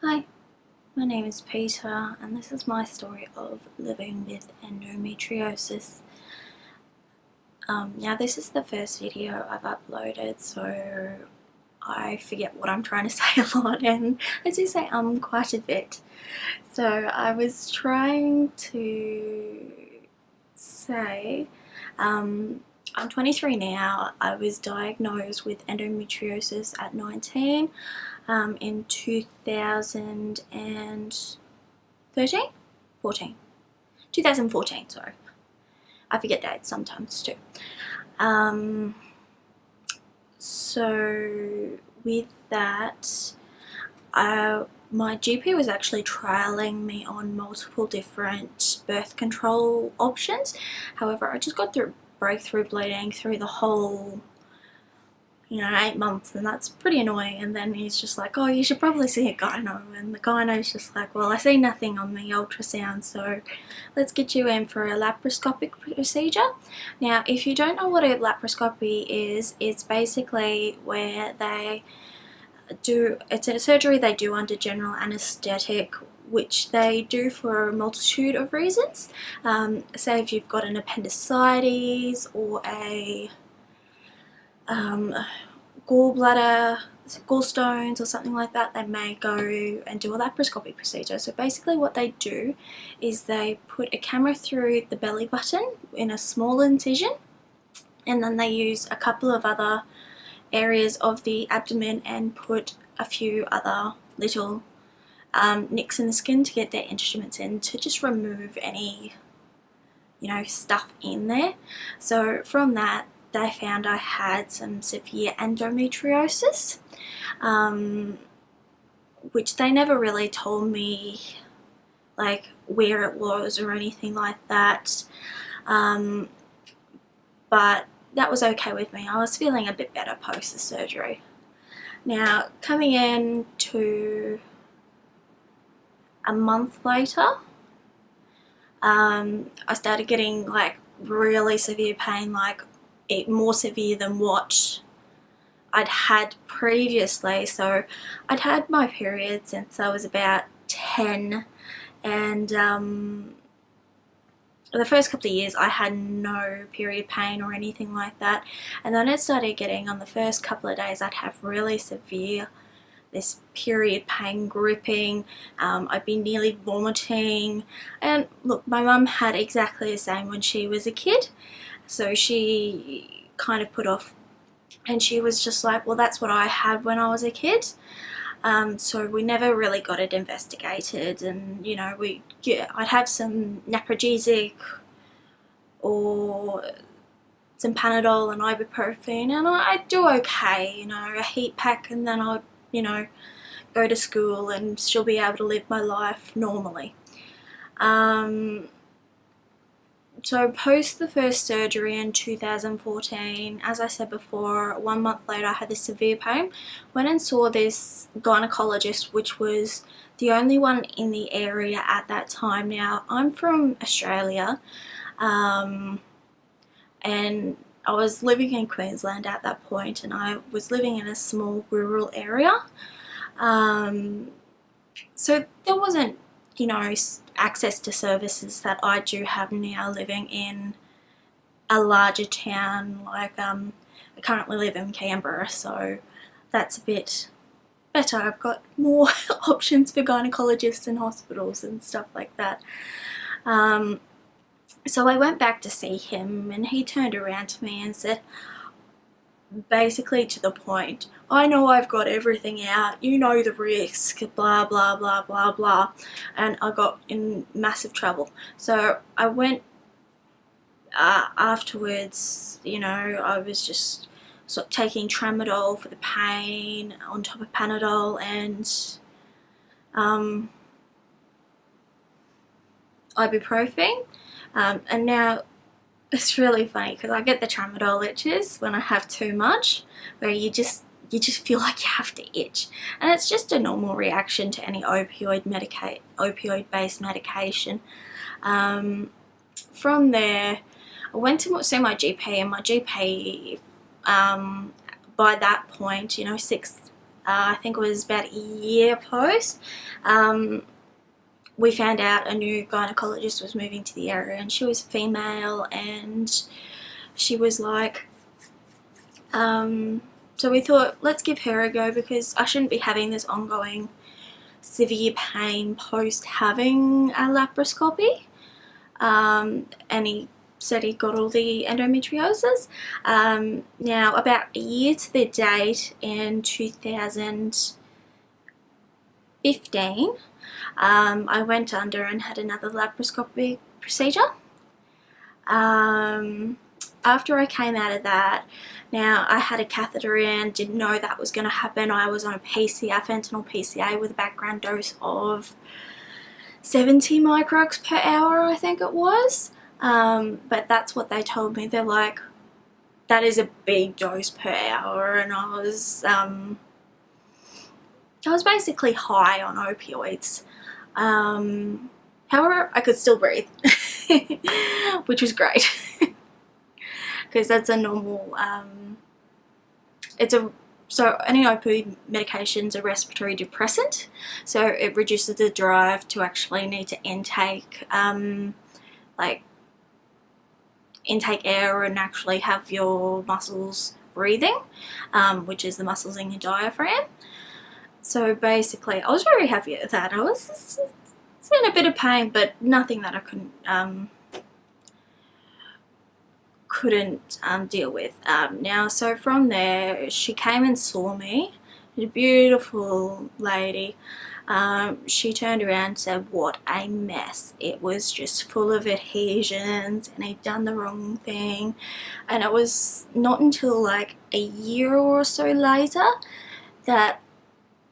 Hi, my name is Peter and this is my story of living with endometriosis. Now this is the first video I've uploaded, so I forget what I'm trying to say a lot, and I do say quite a bit. So I was trying to say, I'm 23 now. I was diagnosed with endometriosis at 19 in 2013? 14. 2014, sorry. I forget dates sometimes too. So with that, my GP was actually trialing me on multiple different birth control options. However, I just got through breakthrough bleeding through the whole 8 months, and that's pretty annoying. And then he's just like, oh, you should probably see a gyno, and the gyno's just like, well, I see nothing on the ultrasound, so let's get you in for a laparoscopic procedure. Now, if you don't know what a laparoscopy is, it's basically where it's a surgery they do under general anesthetic, which they do for a multitude of reasons. Say if you've got an appendicitis or a gallbladder, gallstones or something like that, they may go and do a laparoscopic procedure. So basically what they do is they put a camera through the belly button in a small incision, and then they use a couple of other areas of the abdomen and put a few other little nicks in the skin to get their instruments in to just remove any stuff in there. So from that, they found I had some severe endometriosis, which they never really told me like where it was or anything like that, but that was okay with me. I was feeling a bit better post the surgery. Now, coming in to a month later, I started getting like really severe pain, like more severe than what I'd had previously. So I'd had my period since I was about 10, and the first couple of years I had no period pain or anything like that, and then it started getting, on the first couple of days I'd have really severe this period pain gripping. I'd be nearly vomiting, and look, my mum had exactly the same when she was a kid, so she kind of put off, and she was just like, well, that's what I had when I was a kid. So we never really got it investigated, and I'd have some naproxenic or some Panadol and ibuprofen, and I'd do okay, a heat pack, and then I'd go to school and still be able to live my life normally. So post the first surgery in 2014, as I said before, 1 month later I had this severe pain. Went and saw this gynecologist, which was the only one in the area at that time. Now, I'm from Australia, and I was living in Queensland at that point, and I was living in a small rural area. So there wasn't, access to services that I do have now living in a larger town. Like, I currently live in Canberra, so that's a bit better. I've got more options for gynecologists and hospitals and stuff like that. So I went back to see him, and he turned around to me and said, basically to the point, I know I've got everything out, you know the risk, blah blah blah blah blah, and I got in massive trouble. So I went afterwards, I was just sort of taking tramadol for the pain on top of Panadol, and ibuprofen, and now it's really funny because I get the tramadol itches when I have too much, where you just feel like you have to itch, and it's just a normal reaction to any opioid-based medication. From there, I went to see my GP, and my GP, by that point, 6 I think it was about a year post, we found out a new gynecologist was moving to the area, and she was female, and she was like, so we thought, let's give her a go, because I shouldn't be having this ongoing severe pain post having a laparoscopy. And he said he got all the endometriosis. Now, about a year to the date, in 2015, I went under and had another laparoscopy procedure. After I came out of that, now I had a catheter in, didn't know that was going to happen. I was on a PCA, fentanyl PCA, with a background dose of 70 micrograms per hour, I think it was. But that's what they told me. They're like, that is a big dose per hour, and I was basically high on opioids. However, I could still breathe, which was great, because that's a normal, so any opioid medication is a respiratory depressant, so it reduces the drive to actually need to intake air and actually have your muscles breathing, which is the muscles in your diaphragm. So basically, I was very happy with that. I was in a bit of pain, but nothing that I couldn't deal with. Now, so from there, she came and saw me. A beautiful lady. She turned around and said, what a mess. It was just full of adhesions, and I'd done the wrong thing. And it was not until like a year or so later that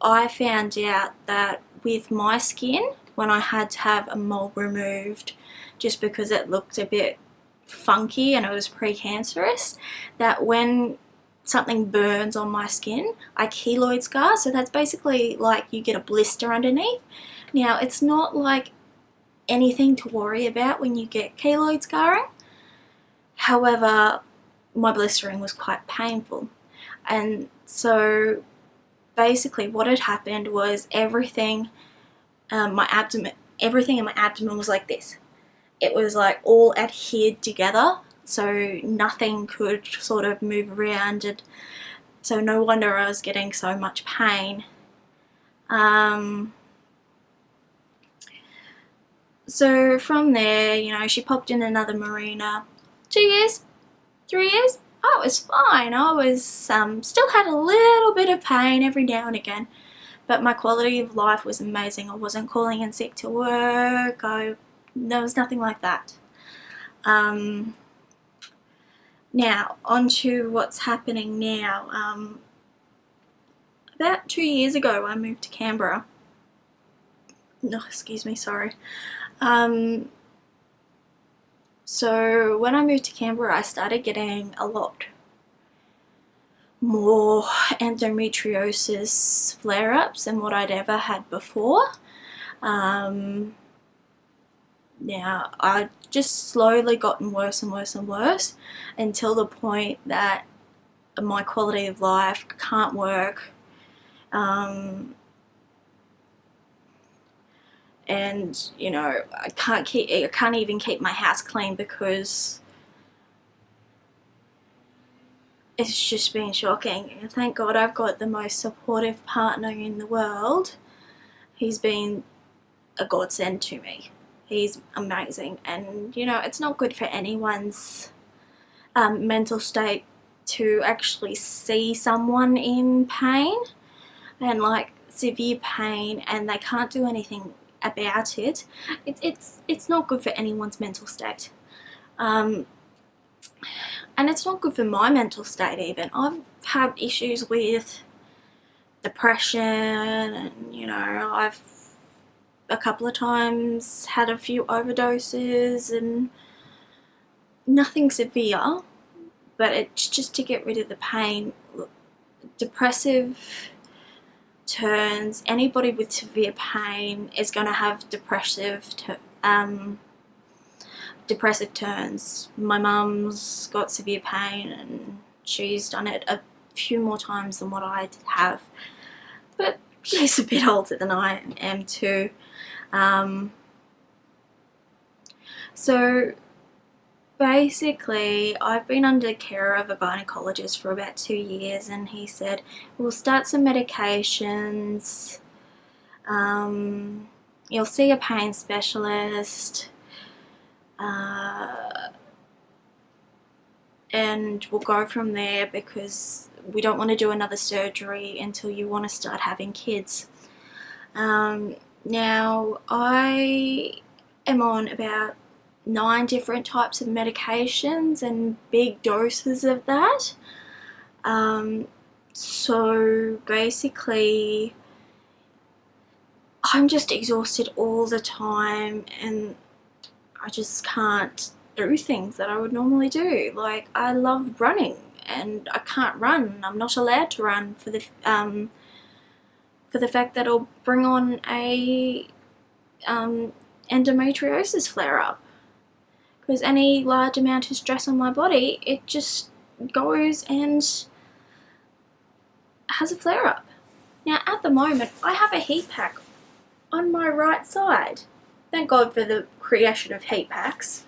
I found out that with my skin, when I had to have a mole removed just because it looked a bit funky and it was precancerous, that when something burns on my skin, I keloid scar. So that's basically like you get a blister underneath. Now, it's not like anything to worry about when you get keloid scarring. However, my blistering was quite painful. And so basically what had happened was everything in my abdomen was like this. It was like all adhered together, so nothing could sort of move around, and so no wonder I was getting so much pain. So from there, you know, she popped in another marina. 2 years, 3 years, I was fine. I was still had a little bit of pain every now and again, but my quality of life was amazing. I wasn't calling in sick to work. There was nothing like that. Now, on to what's happening now. About 2 years ago, I moved to Canberra. No, excuse me, sorry. So when I moved to Canberra, I started getting a lot more endometriosis flare-ups than what I'd ever had before. Now, I just slowly gotten worse and worse and worse until the point that my quality of life can't work. And you know, I can't even keep my house clean, because it's just been shocking. And thank God I've got the most supportive partner in the world. He's been a godsend to me. He's amazing, and you know, it's not good for anyone's mental state to actually see someone in pain and like severe pain, and they can't do anything about it. It's not good for anyone's mental state, and it's not good for my mental state even. I've had issues with depression, and you know, I've a couple of times had a few overdoses, and nothing severe, but it's just to get rid of the pain. Look, depressive turns, anybody with severe pain is going to have depressive turns. My mum's got severe pain, and she's done it a few more times than what I have. but she's a bit older than I am too. So basically, I've been under the care of a gynecologist for about 2 years, and he said we'll start some medications, you'll see a pain specialist, and we'll go from there, because we don't want to do another surgery until you want to start having kids. Now, I am on about 9 different types of medications and big doses of that. So basically, I'm just exhausted all the time, and I just can't do things that I would normally do. Like, I love running, and I can't run. I'm not allowed to run for the fact that it'll bring on a endometriosis flare-up. Because any large amount of stress on my body, it just goes and has a flare-up. Now, at the moment, I have a heat pack on my right side. Thank God for the creation of heat packs.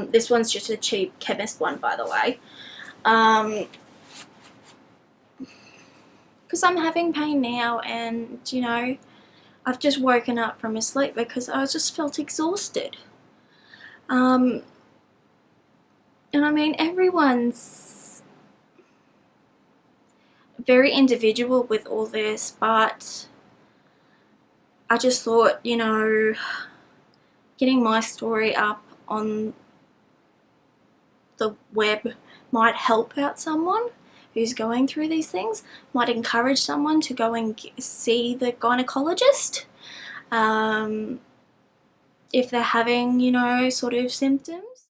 This one's just a cheap chemist one, by the way. Because I'm having pain now, and, you know, I've just woken up from a sleep because I just felt exhausted. And I mean, everyone's very individual with all this, but I just thought, you know, getting my story up on the web might help out someone who's going through these things, might encourage someone to go and see the gynecologist if they're having, you know, sort of symptoms.